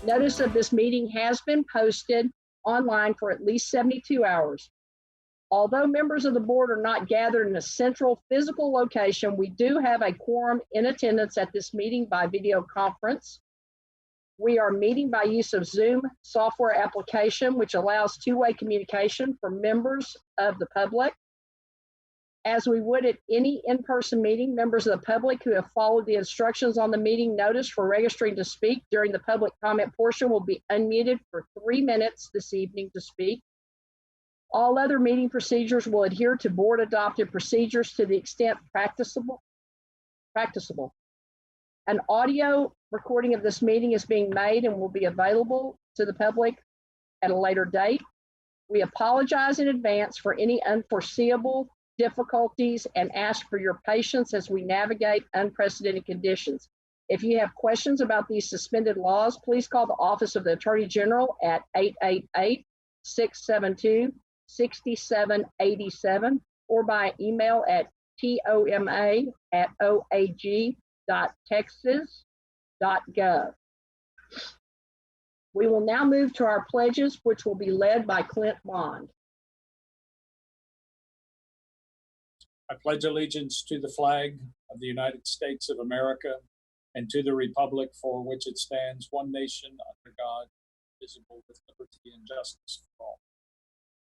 Notice of this meeting has been posted online for at least 72 hours. Although members of the board are not gathered in a central physical location, we do have a quorum in attendance at this meeting by video conference. We are meeting by use of Zoom software application, which allows two-way communication for members of the public. As we would at any in-person meeting, members of the public who have followed the instructions on the meeting notice for registering to speak during the public comment portion will be unmuted for 3 minutes this evening to speak. All other meeting procedures will adhere to board adopted procedures to the extent practicable. An audio recording of this meeting is being made and will be available to the public at a later date. We apologize in advance for any unforeseeable difficulties and ask for your patience as we navigate unprecedented conditions. If you have questions about these suspended laws, please call the Office of the Attorney General at 888-672-6787 or by email at toma@oag.texas.gov. We will now move to our pledges, which will be led by Clint Bond. I pledge allegiance to the flag of the United States of America and to the republic for which it stands, one nation under God, indivisible, with liberty and justice for all.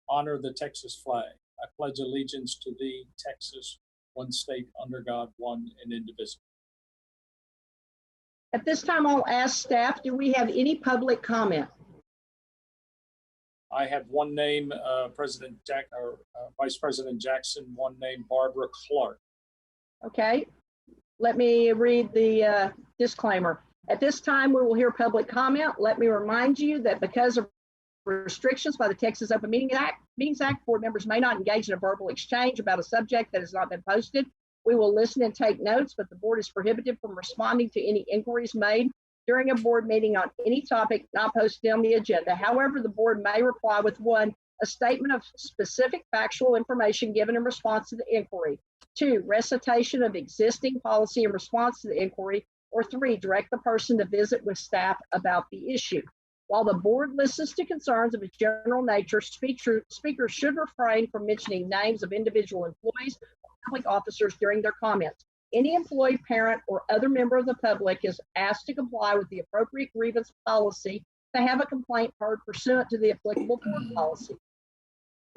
Honor the Texas flag. I pledge allegiance to thee, Texas, one state under God, one and indivisible. At this time, I'll ask staff, do we have any public comment? I have one name, Vice President Jackson, one name, Barbara Clark. Okay, let me read the disclaimer. At this time, we will hear public comment. Let me remind you that because of restrictions by the Texas Open Meetings Act, board members may not engage in a verbal exchange about a subject that has not been posted. We will listen and take notes, but the board is prohibited from responding to any inquiries made during a board meeting on any topic not posted on the agenda. However, the board may reply with 1, a statement of specific factual information given in response to the inquiry, 2, recitation of existing policy in response to the inquiry, or 3, direct the person to visit with staff about the issue. While the board listens to concerns of a general nature, speakers should refrain from mentioning names of individual employees or public officers during their comments. Any employee, parent, or other member of the public is asked to comply with the appropriate grievance policy to have a complaint heard pursuant to the applicable board policy.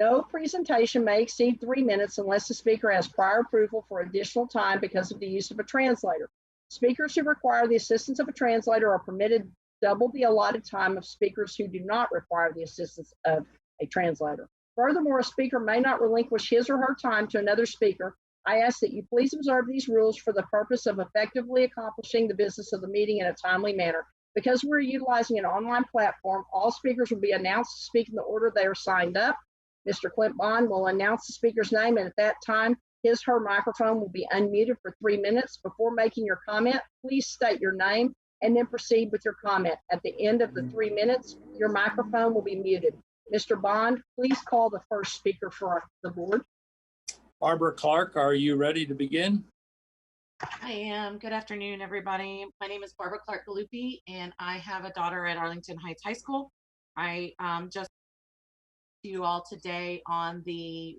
No presentation may exceed 3 minutes unless the speaker has prior approval for additional time because of the use of a translator. Speakers who require the assistance of a translator are permitted double the allotted time of speakers who do not require the assistance of a translator. Furthermore, a speaker may not relinquish his or her time to another speaker. I ask that you please observe these rules for the purpose of effectively accomplishing the business of the meeting in a timely manner. Because we're utilizing an online platform, all speakers will be announced to speak in the order they are signed up. Mr. Clint Bond will announce the speaker's name, and at that time, his/her microphone will be unmuted for 3 minutes. Before making your comment, please state your name and then proceed with your comment. At the end of the 3 minutes, your microphone will be muted. Mr. Bond, please call the first speaker for the board. Barbara Clark, are you ready to begin? I am. Good afternoon, everybody. My name is Barbara Clark Galuppi, and I have a daughter at Arlington Heights High School. I just to you all today on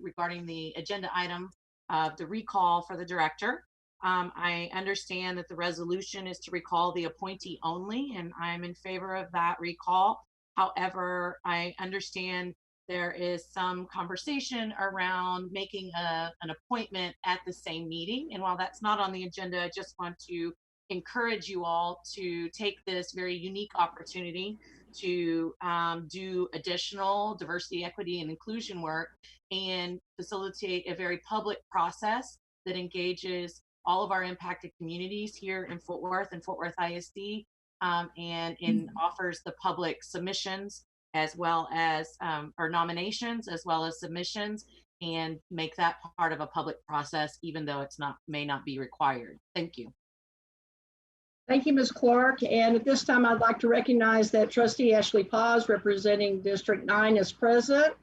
regarding the agenda item of the recall for the director. I understand that the resolution is to recall the appointee only, and I'm in favor of that recall. However, I understand there is some conversation around making an appointment at the same meeting. And while that's not on the agenda, I just want to encourage you all to take this very unique opportunity to do additional diversity, equity, and inclusion work and facilitate a very public process that engages all of our impacted communities here in Fort Worth and Fort Worth ISD, and offers the public submissions as well as or nominations as well as submissions, and make that part of a public process, even though it's may not be required. Thank you. Thank you, Ms. Clark. And at this time, I'd like to recognize that Trustee Ashley Paz, representing District 9, is present.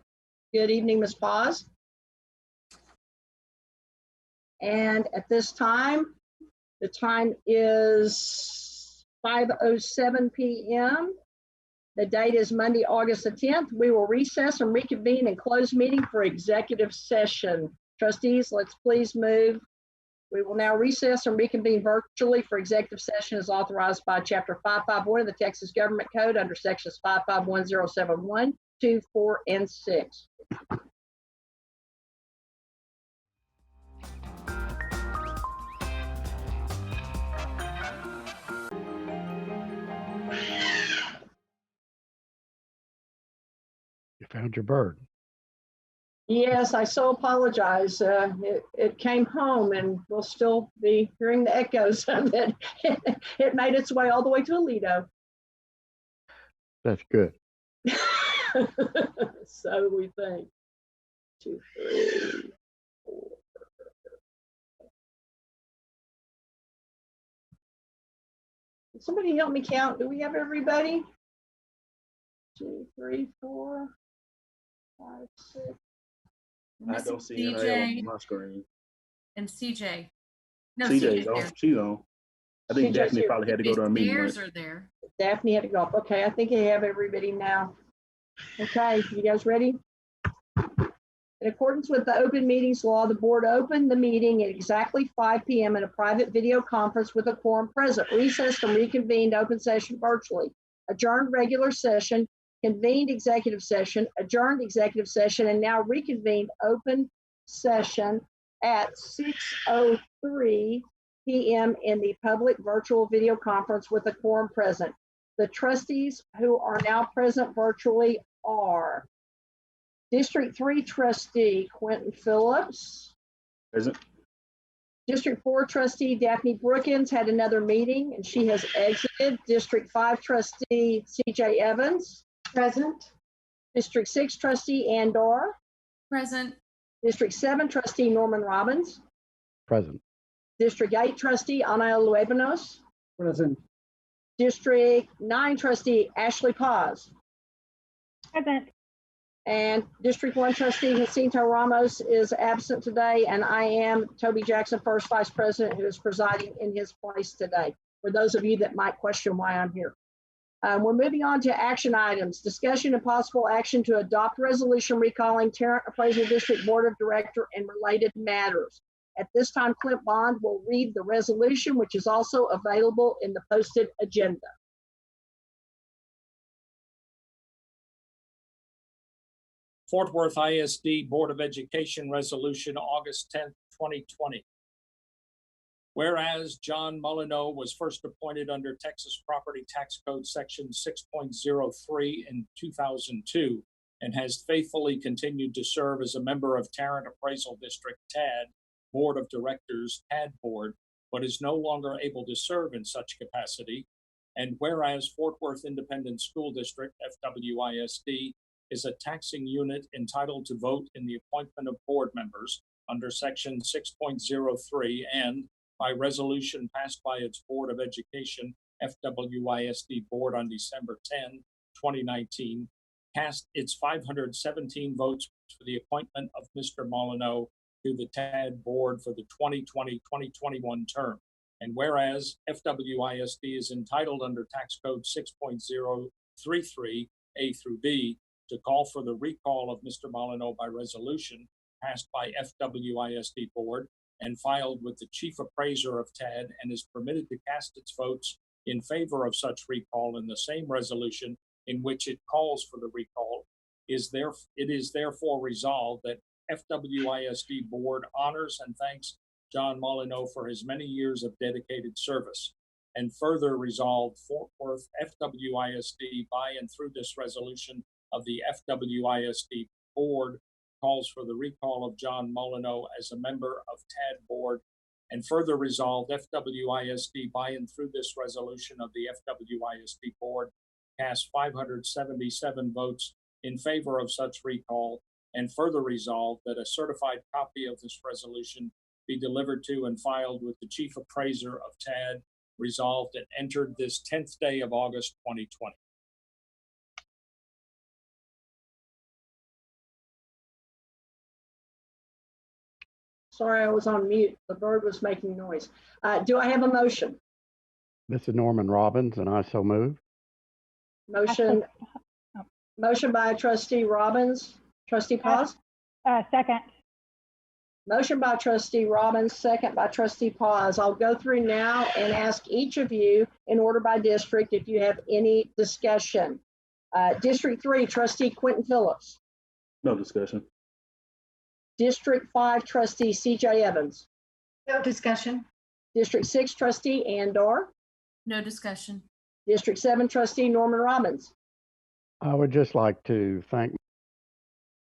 Good evening, Ms. Paz. And at this time, the time is 5:07 p.m. The date is Monday, August the 10th. We will recess and reconvene in closed meeting for executive session. Trustees, let's please move. We will now recess and reconvene virtually for executive session as authorized by Chapter 551 of the Texas Government Code under Sections 551071, 2, 4, and 6. You found your bird. Yes, I so apologize. It came home and we'll still be hearing the echoes of it. It made its way all the way to Aledo. That's good. So we think. 2, 3, 4. Can somebody help me count? Do we have everybody? 2, 3, 4, 5, 6. I don't see her on my screen. And CJ. No, CJ's CJ's on. there. She's on. I think CJ's Daphne here. probably had to go to her meeting. Theirs Right? are there. Daphne had to go off. Okay, I think I have everybody now. Okay, you guys ready? In accordance with the open meetings law, the board opened the meeting at exactly 5 p.m. in a private video conference with a quorum present, recessed and reconvened open session virtually, adjourned regular session, convened executive session, adjourned executive session, and now reconvened open session at 6:03 p.m. in the public virtual video conference with a quorum present. The trustees who are now present virtually are District 3 trustee Quentin Phillips. Present. District 4 trustee Daphne Brookins had another meeting and she has exited. District 5 trustee CJ Evans. Present. District 6 trustee Ann Dorr. Present. District 7 trustee Norman Robbins. Present. District 8 trustee Ana Luebanos. Present. District 9 trustee Ashley Paz. Present. And District 1 trustee Jacinto Ramos is absent today, and I am Toby Jackson, first vice president, who is presiding in his place today, for those of you that might question why I'm here. We're moving on to action items. Discussion and possible action to adopt resolution recalling Tarrant Appraisal District Board of Director and related matters. At this time, Clint Bond will read the resolution, which is also available in the posted agenda. Fort Worth ISD Board of Education Resolution, August 10th, 2020. Whereas John Molyneux was first appointed under Texas Property Tax Code Section 6.03 in 2002 and has faithfully continued to serve as a member of Tarrant Appraisal District TAD Board of Directors TAD Board, but is no longer able to serve in such capacity. And whereas Fort Worth Independent School District, FWISD, is a taxing unit entitled to vote in the appointment of board members under Section 6.03 and by resolution passed by its Board of Education, FWISD Board on December 10, 2019, cast its 517 votes for the appointment of Mr. Molyneux to the TAD Board for the 2020-2021 term. And whereas FWISD is entitled under Tax Code 6.033 A through B to call for the recall of Mr. Molyneux by resolution passed by FWISD Board and filed with the Chief Appraiser of TAD and is permitted to cast its votes in favor of such recall in the same resolution in which it calls for the recall, it is therefore resolved that FWISD Board honors and thanks John Molyneux for his many years of dedicated service. And further resolved, Fort Worth FWISD by and through this resolution of the FWISD Board calls for the recall of John Molyneux as a member of TAD Board, and further resolved FWISD by and through this resolution of the FWISD Board cast 577 votes in favor of such recall, and further resolved that a certified copy of this resolution be delivered to and filed with the Chief Appraiser of TAD, resolved and entered this 10th day of August 2020. Sorry, I was on mute. The bird was making noise. Do I have a motion? This is Norman Robbins, and I so move. Motion, motion by trustee Robbins. Trustee Paz? Second. Motion by trustee Robbins, second by trustee Paz. I'll go through now and ask each of you in order by district if you have any discussion. District 3, trustee Quentin Phillips. No discussion. District 5, trustee CJ Evans. No discussion. District 6, trustee Andor. No discussion. District 7, trustee Norman Robbins. I would just like to thank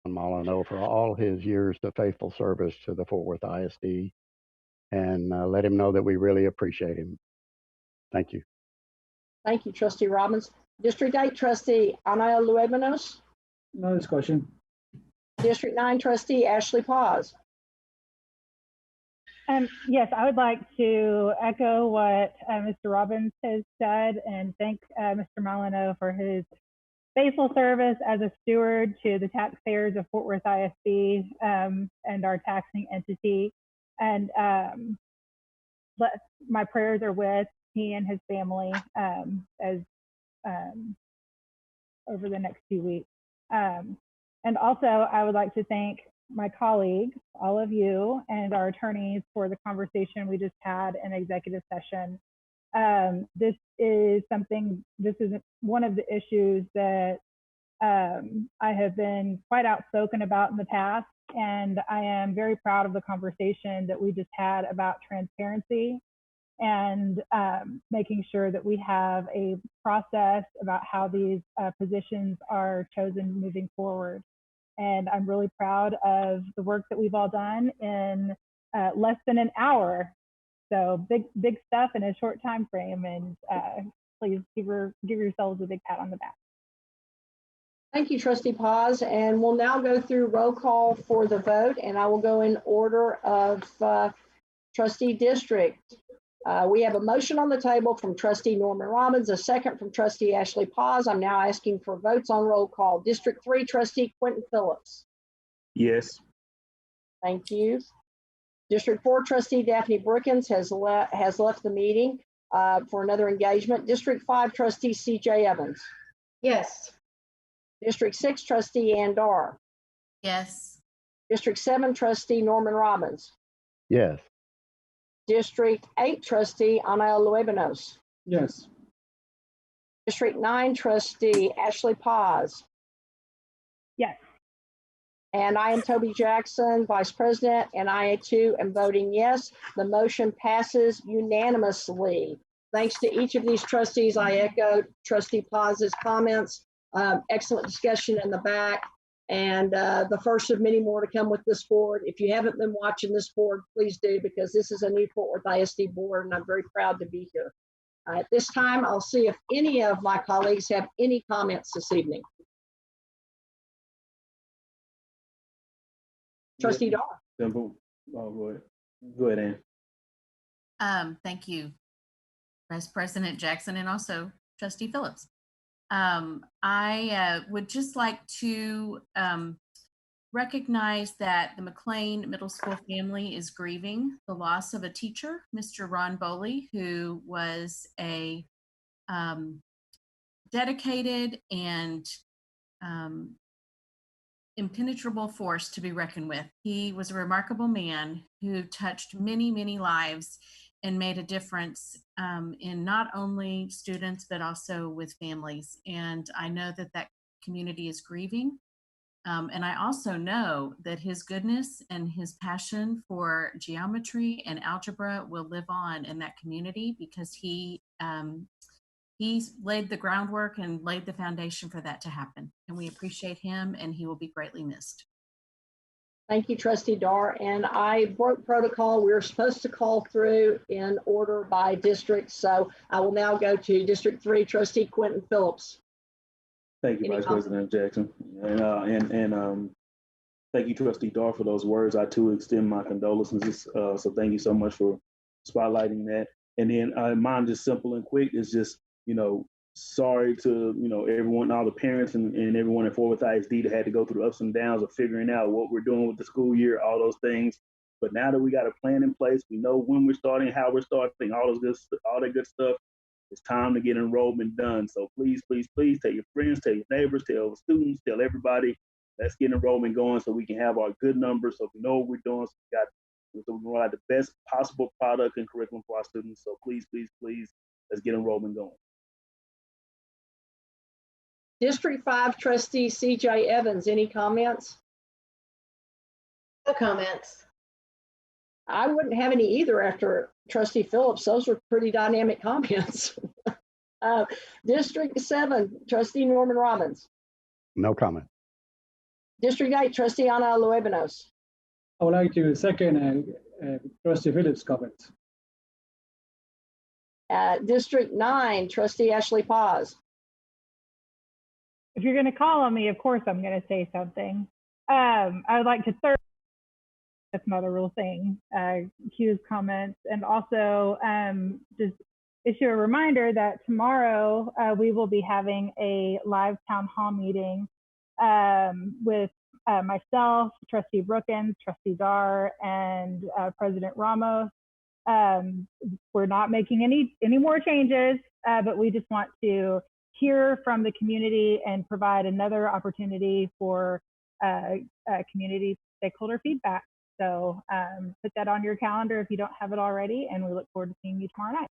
Molyneux for all his years of faithful service to the Fort Worth ISD and let him know that we really appreciate him. Thank you. Thank you, trustee Robbins. District 8, trustee Anael Luebanos. No discussion. District 9, trustee Ashley Paz. Yes, I would like to echo what Mr. Robbins has said and thank Mr. Molyneux for his faithful service as a steward to the taxpayers of Fort Worth ISD and our taxing entity. And my prayers are with he and his family as over the next few weeks. And also, I would like to thank my colleagues, all of you, and our attorneys for the conversation we just had in executive session. This is one of the issues that I have been quite outspoken about in the past, and I am very proud of the conversation that we just had about transparency and making sure that we have a process about how these positions are chosen moving forward. And I'm really proud of the work that we've all done in less than an hour. So big stuff in a short time frame, and please give yourselves a big pat on the back. Thank you, trustee Paz. And we'll now go through roll call for the vote, and I will go in order of trustee district. We have a motion on the table from trustee Norman Robbins, a second from trustee Ashley Paz. I'm now asking for votes on roll call. District 3, trustee Quentin Phillips. Yes. Thank you. District 4, trustee Daphne Brookins has left the meeting for another engagement. District 5, trustee CJ Evans. Yes. District 6, trustee Andor. Yes. District 7, trustee Norman Robbins. Yes. District 8, trustee Anael Luebanos. Yes. District 9, trustee Ashley Paz. Yes. And I am Toby Jackson, vice president, and I too am voting yes. The motion passes unanimously. Thanks to each of these trustees. I echo trustee Paz's comments. Excellent discussion in the back. And the first of many more to come with this board. If you haven't been watching this board, please do, because this is a new Fort Worth ISD board, and I'm very proud to be here. At this time, I'll see if any of my colleagues have any comments this evening. Trustee Dar. Simple. Oh, go ahead. Go ahead, Ann. Thank you, Vice President Jackson, and also Trustee Phillips. I would just like to recognize that the McLean Middle School family is grieving the loss of a teacher, Mr. Ron Boley, who was a dedicated and impenetrable force to be reckoned with. He was a remarkable man who touched many, many lives and made a difference in not only students, but also with families. And I know that that community is grieving. And I also know that his goodness and his passion for geometry and algebra will live on in that community, because he's laid the groundwork and laid the foundation for that to happen. And we appreciate him, and he will be greatly missed. Thank you, trustee Dar. And I broke protocol. We were supposed to call through in order by district. So I will now go to District 3, trustee Quentin Phillips. Thank you, Any Vice comments? President Jackson. And thank you, trustee Dar, for those words. I too extend my condolences. So thank you so much for spotlighting that. And then mine, just simple and quick, is just, sorry to, everyone, all the parents and everyone at Fort Worth ISD that had to go through the ups and downs of figuring out what we're doing with the school year, all those things. But now that we got a plan in place, we know when we're starting, how we're starting, all that good stuff. It's time to get enrollment done. So please, please, please tell your friends, tell your neighbors, tell students, tell everybody. Let's get enrollment going so we can have our good numbers, so we know what we're doing, so we can provide the best possible product and curriculum for our students. So please, please, please, let's get enrollment going. District 5 trustee CJ Evans, any comments? No comments. I wouldn't have any either after trustee Phillips. Those were pretty dynamic comments. District 7 trustee Norman Robbins. No comment. District 8 trustee Ana Luebanos. I would like to second Trustee Phillips' comments. District 9 trustee Ashley Paz. If you're going to call on me, of course I'm going to say something. I would like to that's not a real thing, Q's comments, and also just issue a reminder that tomorrow we will be having a live town hall meeting with myself, Trustee Brookins, Trustee Dar, and President Ramos. We're not making any more changes, but we just want to hear from the community and provide another opportunity for community stakeholder feedback. So put that on your calendar if you don't have it already, and we look forward to seeing you tomorrow night.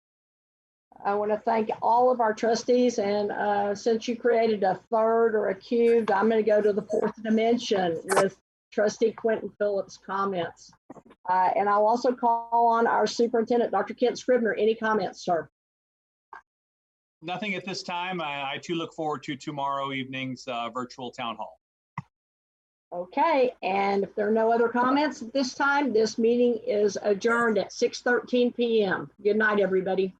I want to thank all of our trustees, and since you created a third or a cubed, I'm going to go to the fourth dimension with trustee Quentin Phillips' comments. And I'll also call on our superintendent, Dr. Kent Scribner. Any comments, sir? Nothing at this time. I too look forward to tomorrow evening's virtual town hall. Okay, and if there are no other comments at this time, this meeting is adjourned at 6:13 p.m. Good night, everybody.